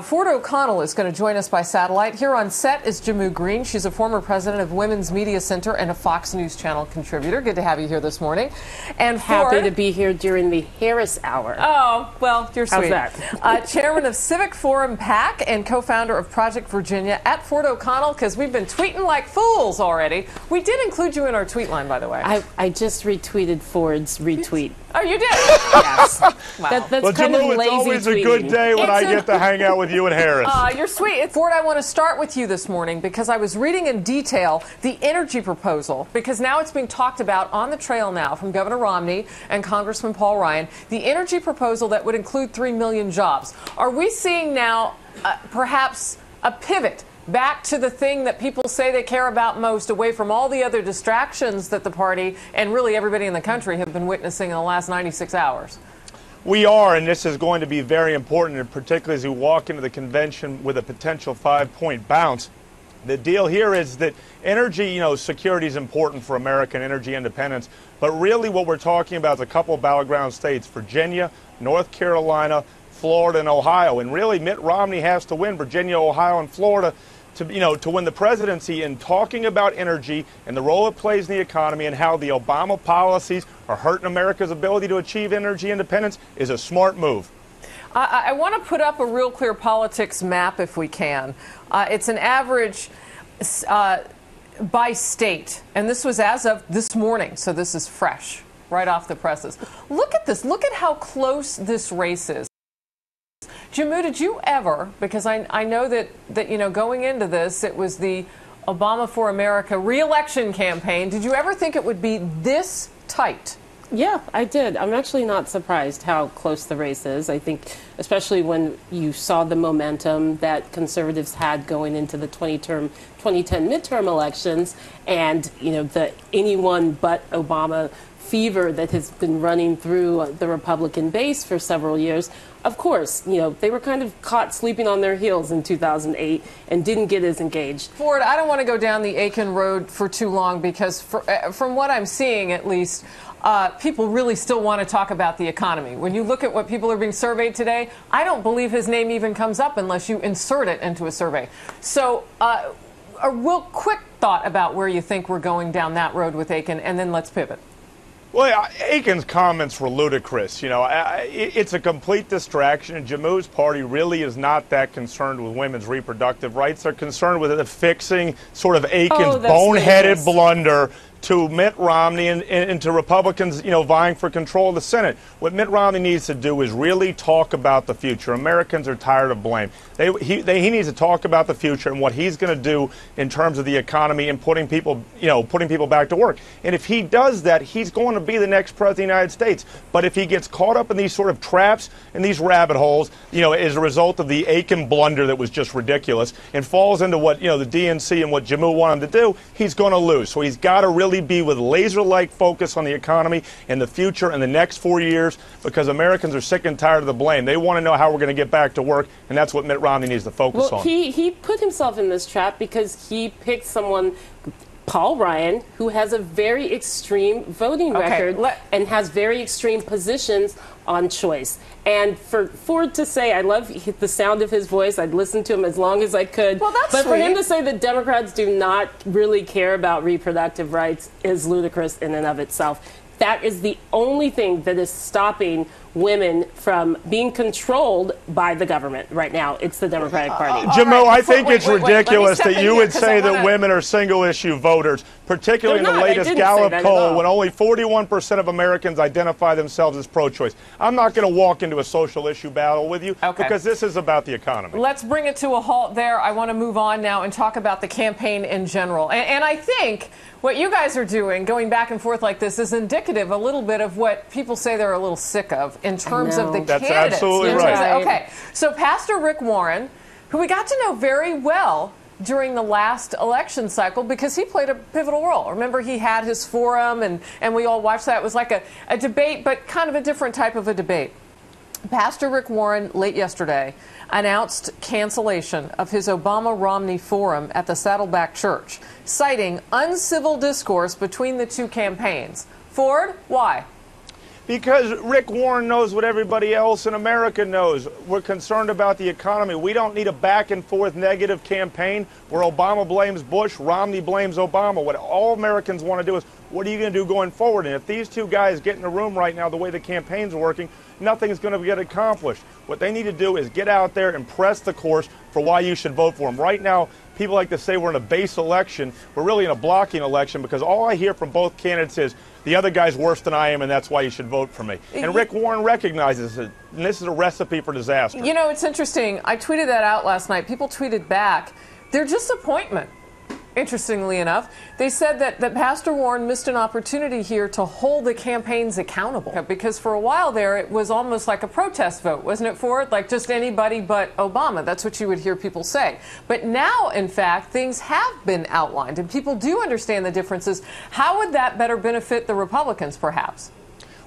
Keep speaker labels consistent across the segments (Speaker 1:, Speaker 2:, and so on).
Speaker 1: Ford O'Connell is going to join us by satellite. Here on set is Jehmu Greene. She's a former president of Women's Media Center and a Fox News Channel contributor. Good to have you here this morning. And Ford,
Speaker 2: happy to be here during the Harris Hour.
Speaker 1: Oh, well, you're sweet.
Speaker 2: How's that?
Speaker 1: Chairman of Civic Forum PAC and co-founder of Project Virginia at Ford O'Connell, because we've been tweeting like fools already. We did include you in our tweet line, by the way.
Speaker 2: I just retweeted Ford's retweet.
Speaker 1: Oh, you did?
Speaker 2: Yes.
Speaker 1: Wow.
Speaker 2: That's kind of lazy
Speaker 3: it's always
Speaker 2: tweeting.
Speaker 3: a good day when I get to hang out with you and Harris.
Speaker 1: You're sweet. Ford, I want to start with you this morning because I was reading in detail the energy proposal, because now it's being talked about on the trail now from Governor Romney and Congressman Paul Ryan, the energy proposal that would include 3 million jobs. Are we seeing now perhaps a pivot back to the thing that people say they care about most, away from all the other distractions that the party and really everybody in the country have been witnessing in the last 96 hours?
Speaker 3: We are, and this is going to be very important, and particularly as we walk into the convention with a potential 5-point bounce. The deal here is that energy, security is important for American energy independence, but really what we're talking about is a couple of battleground states, Virginia, North Carolina, Florida, and Ohio. And really, Mitt Romney has to win Virginia, Ohio, and Florida to win the presidency. In talking about energy and the role it plays in the economy and how the Obama policies are hurting America's ability to achieve energy independence is a smart move.
Speaker 1: I want to put up a real clear politics map if we can. It's an average by state, and this was as of this morning, so this is fresh, right off the presses. Look at this. Look at how close this race is. Jehmu, did you ever, because I know that going into this, it was the Obama for America re-election campaign, did you ever think it would be this tight?
Speaker 2: Yeah, I did. I'm actually not surprised how close the race is. I think especially when you saw the momentum that conservatives had going into the 2010 midterm elections, and the anyone but Obama fever that has been running through the Republican base for several years. Of course, they were kind of caught sleeping on their heels in 2008 and didn't get as engaged.
Speaker 1: Ford, I don't want to go down the Akin road for too long because from what I'm seeing, at least, people really still want to talk about the economy. When you look at what people are being surveyed today, I don't believe his name even comes up unless you insert it into a survey. So a real quick thought about where you think we're going down that road with Akin, and then let's pivot.
Speaker 3: Well, Akin's comments were ludicrous. It's a complete distraction, and Jehmu's party really is not that concerned with women's reproductive rights. They're concerned with fixing sort of Akin's boneheaded blunder to Mitt Romney and to Republicans, vying for control of the Senate. What Mitt Romney needs to do is really talk about the future. Americans are tired of blame. He needs to talk about the future and what he's going to do in terms of the economy and putting people back to work. And if he does that, he's going to be the next president of the United States. But if he gets caught up in these sort of traps and these rabbit holes, as a result of the Akin blunder that was just ridiculous, and falls into what the DNC and what Jehmu want him to do, he's going to lose. So he's got to really be with laser-like focus on the economy and the future in the next 4 years, because Americans are sick and tired of the blame. They want to know how we're going to get back to work, and that's what Mitt Romney needs to focus on.
Speaker 2: He put himself in this trap because he picked someone, Paul Ryan, who has a very extreme voting record and has very extreme positions on choice. And for Ford to say, I love the sound of his voice, I'd listen to him as long as I could.
Speaker 1: Well, that's
Speaker 2: but
Speaker 1: sweet.
Speaker 2: For him to say that Democrats do not really care about reproductive rights is ludicrous in and of itself. That is the only thing that is stopping women from being controlled by the government right now. It's the Democratic Party.
Speaker 3: Jehmu, I think it's ridiculous that you would say that women are single-issue voters, particularly in the latest Gallup poll when only 41% of Americans identify themselves as pro-choice. I'm not going to walk into a social issue battle with you because this is about the economy.
Speaker 1: Let's bring it to a halt there. I want to move on now and talk about the campaign in general. And I think what you guys are doing, going back and forth like this, is indicative a little bit of what people say they're a little sick of in terms of the candidates.
Speaker 3: That's absolutely right.
Speaker 1: Okay, so Pastor Rick Warren, who we got to know very well during the last election cycle because he played a pivotal role. Remember, he had his forum, and we all watched that. It was like a debate, but kind of a different type of a debate. Pastor Rick Warren, late yesterday, announced cancellation of his Obama-Romney forum at the Saddleback Church, citing uncivil discourse between the two campaigns. Ford, why?
Speaker 3: Because Rick Warren knows what everybody else in America knows. We're concerned about the economy. We don't need a back-and-forth negative campaign where Obama blames Bush, Romney blames Obama. What all Americans want to do is, what are you going to do going forward? And if these two guys get in a room right now, the way the campaign's working, nothing's going to get accomplished. What they need to do is get out there and press the course for why you should vote for them. Right now, people like to say we're in a base election. We're really in a blocking election because all I hear from both candidates is, the other guy's worse than I am, and that's why you should vote for me. And Rick Warren recognizes it, and this is a recipe for disaster.
Speaker 1: You know, it's interesting. I tweeted that out last night. People tweeted back their disappointment. Interestingly enough, they said that Pastor Warren missed an opportunity here to hold the campaigns accountable. Because for a while there, it was almost like a protest vote, wasn't it, Ford? Like just anybody but Obama. That's what you would hear people say. But now, in fact, things have been outlined, and people do understand the differences. How would that better benefit the Republicans, perhaps?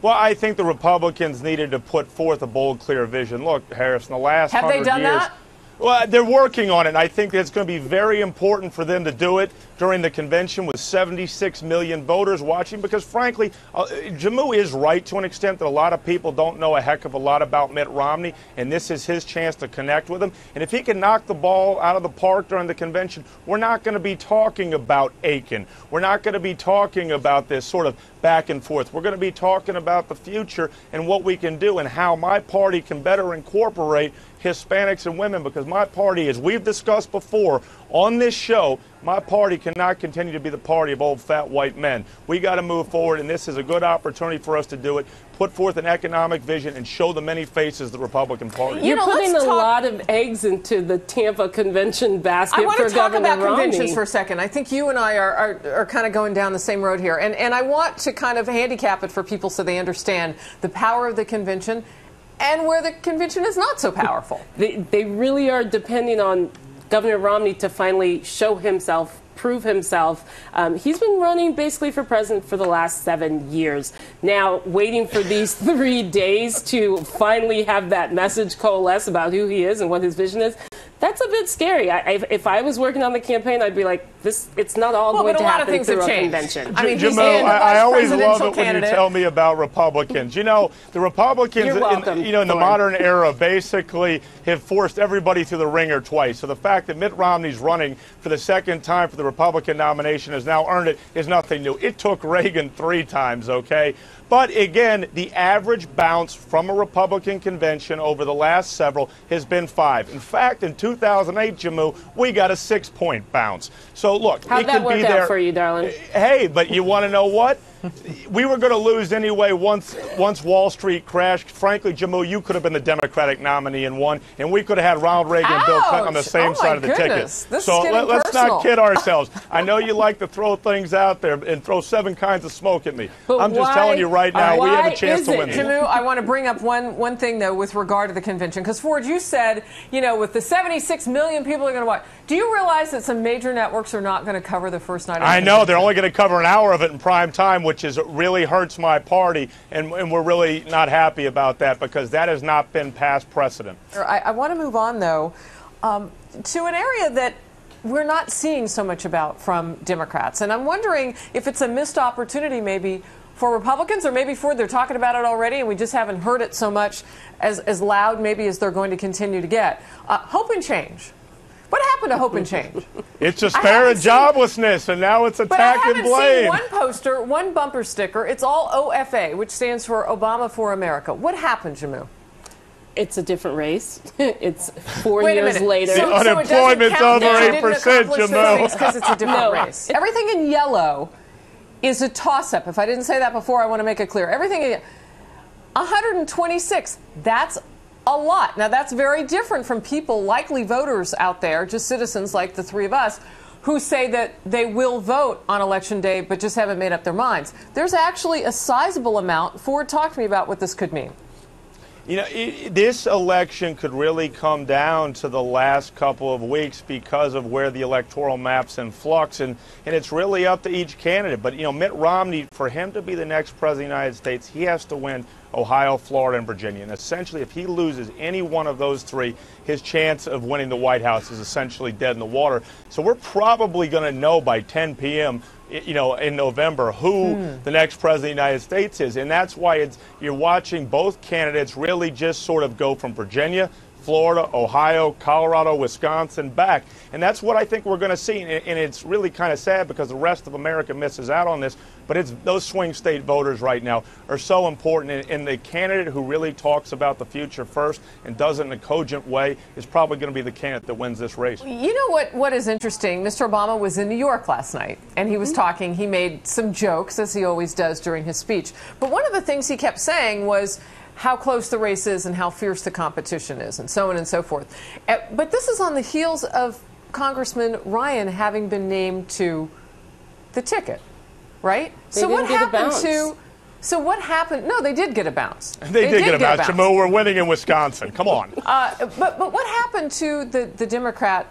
Speaker 3: Well, I think the Republicans needed to put forth a bold, clear vision. Look, Harris, in the last 100 years...
Speaker 1: Have they done that?
Speaker 3: Well, they're working on it, and I think it's going to be very important for them to do it during the convention with 76 million voters watching because, frankly, Jehmu is right to an extent that a lot of people don't know a heck of a lot about Mitt Romney, and this is his chance to connect with him. And if he can knock the ball out of the park during the convention, we're not going to be talking about Akin. We're not going to be talking about this sort of back and forth. We're going to be talking about the future and what we can do and how my party can better incorporate Hispanics and women, because my party, as we've discussed before on this show, my party cannot continue to be the party of old fat white men. We got to move forward, and this is a good opportunity for us to do it. Put forth an economic vision and show the many faces of the Republican Party.
Speaker 2: You're putting a lot of eggs into the Tampa convention basket for Governor Romney.
Speaker 1: I want to talk about conventions for a second. I think you and I are kind of going down the same road here, and I want to kind of handicap it for people so they understand the power of the convention and where the convention is not so powerful.
Speaker 2: They really are depending on Governor Romney to finally show himself, prove himself. He's been running basically for president for the last 7 years. Now, waiting for these 3 days to finally have that message coalesce about who he is and what his vision is, that's a bit scary. If I was working on the campaign, I'd be like, it's not all going to happen through a convention.
Speaker 1: I mean,
Speaker 3: Jehmu, I always love it when you tell me about Republicans. You know, the Republicans in the modern era basically have forced everybody through the ringer twice. So the fact that Mitt Romney's running for the second time for the Republican nomination, has now earned it, is nothing new. It took Reagan 3 times, okay? But again, the average bounce from a Republican convention over the last several has been 5. In fact, in 2008, Jehmu, we got a 6-point bounce. So look,
Speaker 2: how'd that work out for you, darling?
Speaker 3: Hey, but you want to know what? We were going to lose anyway once Wall Street crashed. Frankly, Jehmu, you could have been the Democratic nominee and won, and we could have had Ronald Reagan and Bill Clinton on the same side of the ticket.
Speaker 1: So
Speaker 3: let's not kid ourselves. I know you like to throw things out there and throw 7 kinds of smoke at me.
Speaker 2: But
Speaker 3: I'm just telling you right now, we have a chance to win.
Speaker 1: Jehmu, I want to bring up one thing, though, with regard to the convention. Because, Ford, you said, you know, with the 76 million people are going to watch, do you realize that some major networks are not going to cover the first night of the convention?
Speaker 3: I know. They're only going to cover an hour of it in prime time, which is really hurts my party, and we're really not happy about that because that has not been past precedent.
Speaker 1: I want to move on, though, to an area that we're not seeing so much about from Democrats. And I'm wondering if it's a missed opportunity maybe for Republicans, or maybe Ford, they're talking about it already and we just haven't heard it so much as loud maybe as they're going to continue to get. Hope and change. What happened to Hope and Change?
Speaker 3: It's despair and joblessness, and now it's attack and blame.
Speaker 1: But I haven't seen one poster, one bumper sticker. It's all OFA, which stands for Obama for America. What happened, Jehmu?
Speaker 2: It's a different race. It's 4 years later.
Speaker 3: The unemployment's over 8%, Jehmu.
Speaker 1: Because it's a different race. Everything in yellow is a toss-up. If I didn't say that before, I want to make it clear. Everything in 126, that's a lot. Now, that's very different from people, likely voters out there, just citizens like the 3 of us, who say that they will vote on Election Day but just haven't made up their minds. There's actually a sizable amount. Ford, talk to me about what this could mean.
Speaker 3: You know, this election could really come down to the last couple of weeks because of where the electoral map's in flux, and it's really up to each candidate. But, you know, Mitt Romney, for him to be the next president of the United States, he has to win Ohio, Florida, and Virginia. And essentially, if he loses any one of those 3, his chance of winning the White House is essentially dead in the water. So we're probably going to know by 10 p.m. in November who the next president of the United States is. And that's why you're watching both candidates really just sort of go from Virginia, Florida, Ohio, Colorado, Wisconsin, back. And that's what I think we're going to see. And it's really kind of sad because the rest of America misses out on this. But it's those swing state voters right now are so important. And the candidate who really talks about the future first and does it in a cogent way is probably going to be the candidate that wins this race.
Speaker 1: You know what is interesting? Mr. Obama was in New York last night, and he was talking. He made some jokes, as he always does during his speech. But one of the things he kept saying was how close the race is and how fierce the competition is, and so on and so forth. But this is on the heels of Congressman Ryan having been named to the ticket, right?
Speaker 2: They didn't get a bounce.
Speaker 1: So what happened? No, they did get a bounce.
Speaker 3: They did get a bounce. Jehmu, we're winning in Wisconsin. Come on.
Speaker 1: But what happened to the Democrat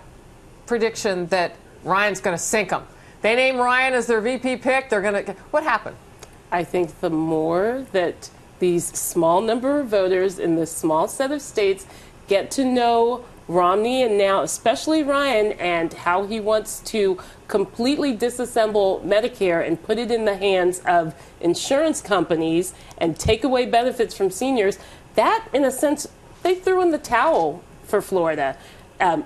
Speaker 1: prediction that Ryan's going to sink them? They name Ryan as their VP pick. They're going to. What happened?
Speaker 2: I think the more that these small number of voters in this small set of states get to know Romney, and now especially Ryan, and how he wants to completely disassemble Medicare and put it in the hands of insurance companies and take away benefits from seniors, that, in a sense, they threw in the towel for Florida.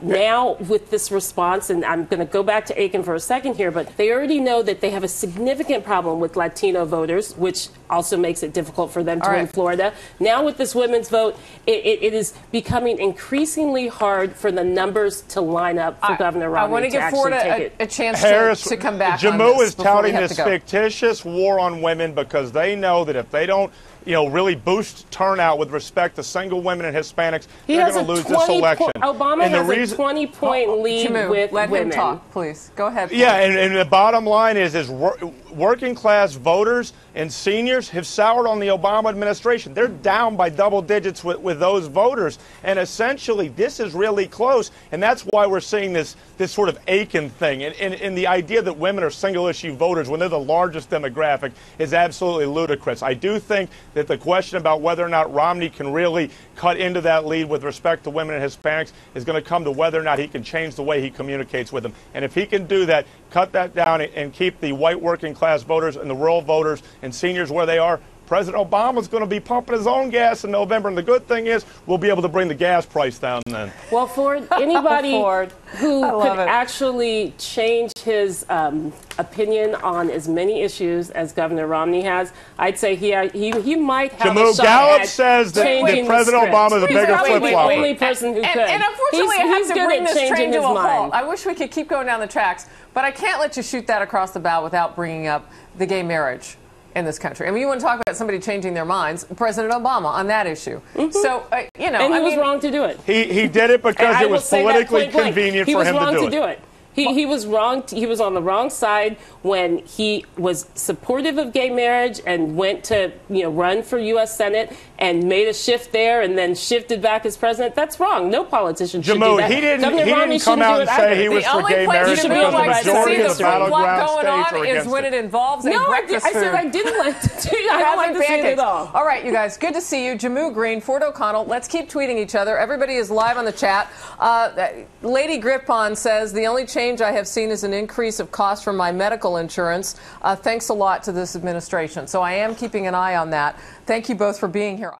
Speaker 2: Now, with this response, and I'm going to go back to Akin for a second here, but they already know that they have a significant problem with Latino voters, which also makes it difficult for them to win Florida. Now, with this women's vote, it is becoming increasingly hard for the numbers to line up for Governor Romney.
Speaker 1: I want to give Florida a chance to come back.
Speaker 3: Jehmu is touting this fictitious war on women because they know that if they don't really boost turnout with respect to single women and Hispanics, they're going to lose this election.
Speaker 2: Obama has a 20-point lead
Speaker 1: Jehmu,
Speaker 2: with
Speaker 1: let
Speaker 2: women.
Speaker 1: him talk, please. Go ahead. Please.
Speaker 3: Yeah, and the bottom line is working class voters and seniors have soured on the Obama administration. They're down by double digits with those voters. And essentially, this is really close. And that's why we're seeing this sort of Akin thing. And the idea that women are single-issue voters when they're the largest demographic is absolutely ludicrous. I do think that the question about whether or not Romney can really cut into that lead with respect to women and Hispanics is going to come to whether or not he can change the way he communicates with them. And if he can do that, cut that down and keep the white working class voters and the rural voters and seniors where they are, President Obama's going to be pumping his own gas in November. And the good thing is we'll be able to bring the gas price down then.
Speaker 2: Well, for anybody who could actually change his opinion on as many issues as Governor Romney has, I'd say he might have
Speaker 3: Jehmu,
Speaker 2: a shot
Speaker 3: Gallup
Speaker 2: at
Speaker 3: says that President Obama is a bigger flip-flopper.
Speaker 2: The only person who could.
Speaker 1: And unfortunately, I have to bring this train to a
Speaker 2: mind.
Speaker 1: halt. I wish we could keep going down the tracks, but I can't let you shoot that across the bow without bringing up the gay marriage in this country. I mean, you want to talk about somebody changing their minds, President Obama on that issue. So,
Speaker 2: and he was wrong to do it.
Speaker 3: He did it because it was politically convenient for him to do it.
Speaker 2: He was wrong. He was on the wrong side when he was supportive of gay marriage and went to run for U.S. Senate and made a shift there and then shifted back as president. That's wrong. No politician should do that.
Speaker 3: He didn't come out and say he was for gay marriage because the majority of the battleground states are against it.
Speaker 1: When it involves a breakfast food.
Speaker 2: I said I didn't like to see it. I don't like to see it at all.
Speaker 1: All right, you guys, good to see you. Jehmu, Greene, Ford O'Connell. Let's keep tweeting each other. Everybody is live on the chat. Lady Gripon says the only change I have seen is an increase of cost for my medical insurance. Thanks a lot to this administration. So I am keeping an eye on that. Thank you both for being here.